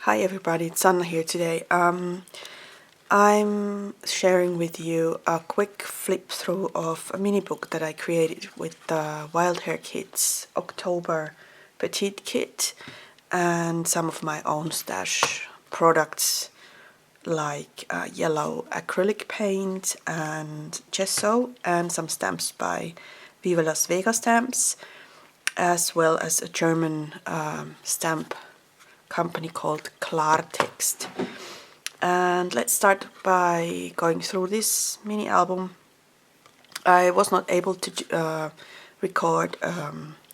Hi everybody, it's Anna here today. I'm sharing with you a quick flip through of a mini book that I created with the Wild Hare Kits October Petite Kit and some of my own stash products like yellow acrylic paint and gesso and some stamps by Viva Las Vegas stamps, as well as a German stamp company called Klartext. And let's start by going through this mini album. I was not able to record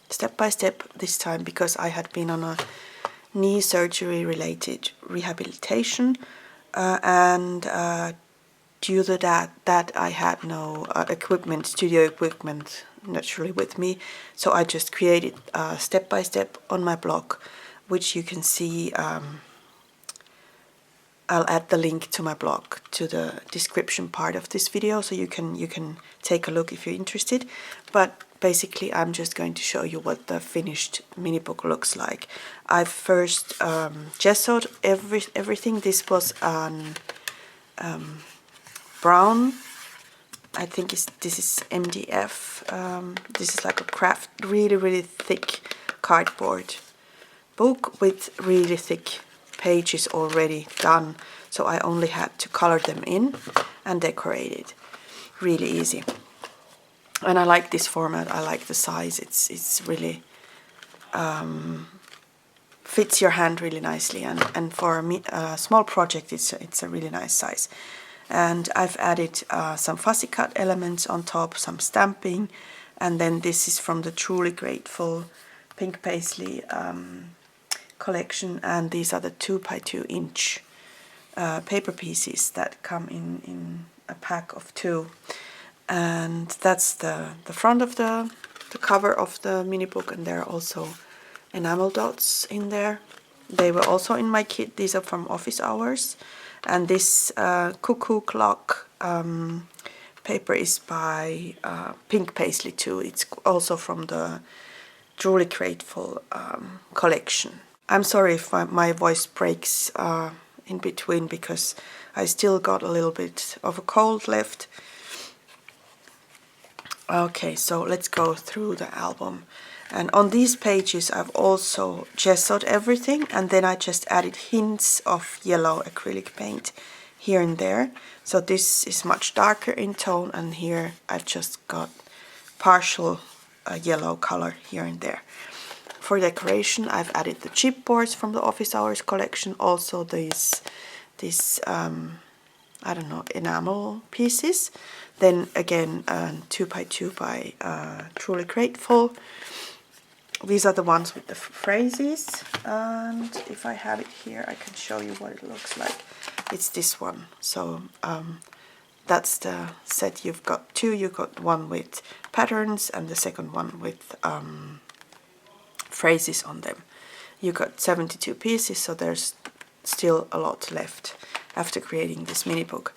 step by step this time because I had been on a knee surgery related rehabilitation and due to that I had no studio equipment naturally with me, so I just created step by step on my blog, which you can see. I'll add the link to my blog to the description part of this video, so you can take a look if you're interested. But basically I'm just going to show you what the finished mini book looks like. I first gessoed everything. This was on brown, I think this is MDF. This is like a craft, really thick cardboard book with really thick pages already done, so I only had to color them in and decorate it. Really easy. And I like this format, I like the size, it's really fits your hand really nicely, and for a small project it's a really nice size. And I've added some fussy cut elements on top, some stamping, and then this is from the Truly Grateful Pink Paisley collection, and these are the 2x2 inch paper pieces that come in a pack of 2. And that's the front of the cover of the mini book, and there are also enamel dots in there. They were also in my kit. These are from Office Hours. And this cuckoo clock paper is by Pink Paisley too. It's also from the Truly Grateful collection. I'm sorry if my voice breaks in between because I still got a little bit of a cold left. Okay, so let's go through the album. And on these pages I've also gessoed everything, and then I just added hints of yellow acrylic paint here and there. So this is much darker in tone, and here I've just got partial yellow color here and there. For decoration I've added the chipboards from the Office Hours collection, also these I don't know, enamel pieces. Then again 2x2 by Truly Grateful. These are the ones with the phrases, and if I have it here I can show you what it looks like. It's this one. So that's the set. You've got two. You got one with patterns and the second one with phrases on them. You got 72 pieces, so there's still a lot left after creating this mini book.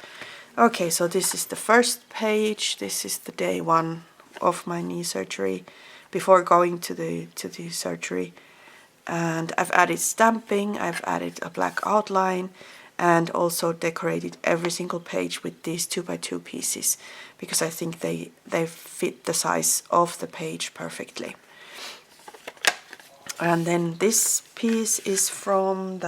Okay, so this is the first page. This is the day 1 of my knee surgery, before going to the surgery. And I've added stamping, I've added a black outline, and also decorated every single page with these 2x2 pieces, because I think they fit the size of the page perfectly. And then this piece is from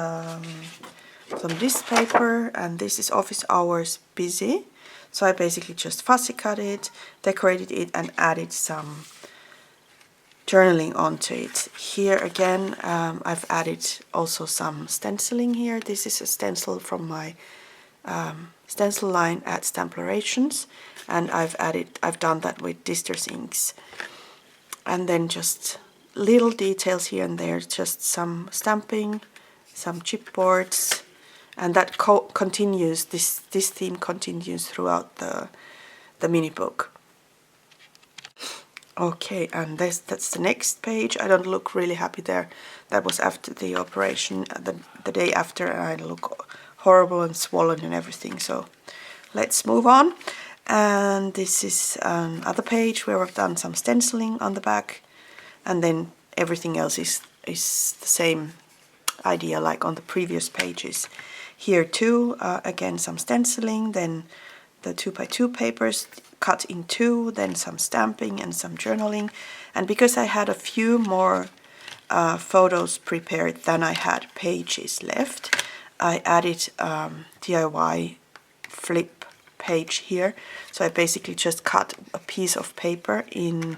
this paper, and this is Office Hours Busy. So I basically just fussy cut it, decorated it, and added some journaling onto it. Here again I've added also some stenciling here. This is a stencil from my stencil line at Stamplerations, and I've done that with Disters inks. And then just little details here and there, just some stamping, some chipboards, and that continues, this theme continues throughout the mini book. Okay, and that's the next page. I don't look really happy there. That was after the operation, the day after, and I look horrible and swollen and everything. So let's move on. And this is another page where I've done some stenciling on the back, and then everything else is the same idea like on the previous pages. Here too, again some stenciling, then the 2x2 papers cut in two, then some stamping and some journaling. And because I had a few more photos prepared than I had pages left, I added DIY flip page here. So I basically just cut a piece of paper in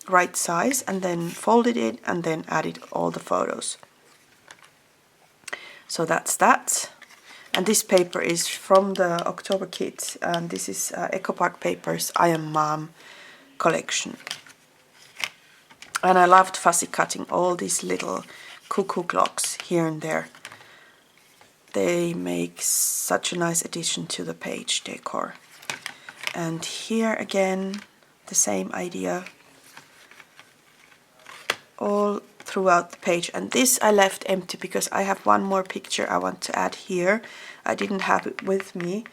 right size and then folded it and then added all the photos. So that's that. And this paper is from the October Kit, and this is Eco Park Papers I Am Mom collection. And I loved fussy cutting all these little cuckoo clocks here and there. They make such a nice addition to the page decor. And here again, the same idea all throughout the page. And this I left empty because I have one more picture I want to add here. I didn't have it with me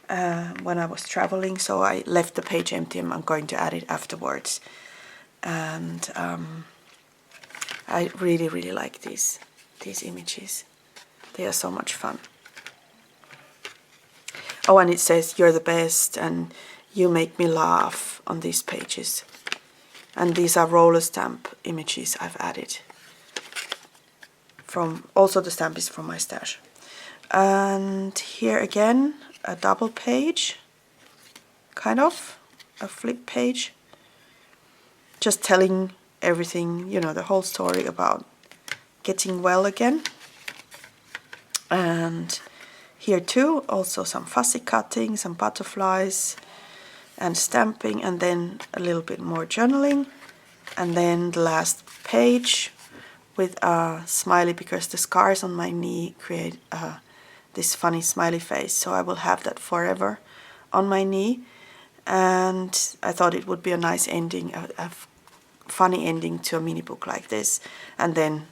when I was traveling, so I left the page empty and I'm going to add it afterwards. And I really like these images. They are so much fun. Oh, and it says you're the best and you make me laugh on these pages. And these are roller stamp images I've added. Also the stamp is from my stash. And here again, a double page, kind of, a flip page. Just telling everything, you know, the whole story about getting well again. And here too, also some fussy cutting, some butterflies and stamping, and then a little bit more journaling. And then the last page with a smiley, because the scars on my knee create this funny smiley face. So I will have that forever on my knee. And I thought it would be a nice ending, a funny ending to a mini book like this. And then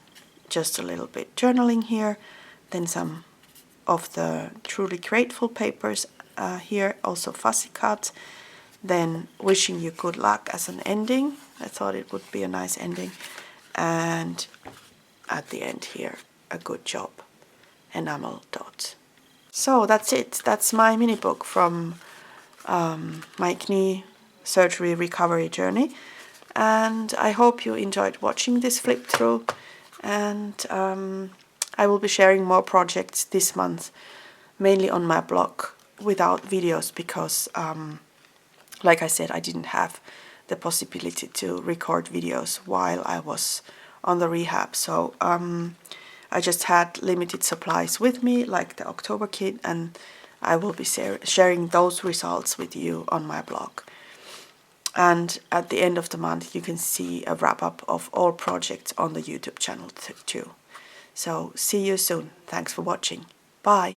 just a little bit journaling here. Then some of the Truly Grateful papers here, also fussy cut. Then wishing you good luck as an ending. I thought it would be a nice ending. And at the end here, a good job, enamel dot. So that's it. That's my mini book from my knee surgery recovery journey. And I hope you enjoyed watching this flip through. And I will be sharing more projects this month, mainly on my blog without videos because, like I said, I didn't have the possibility to record videos while I was on the rehab. So I just had limited supplies with me, like the October kit, and I will be sharing those results with you on my blog. And at the end of the month, you can see a wrap-up of all projects on the YouTube channel too. So see you soon. Thanks for watching. Bye.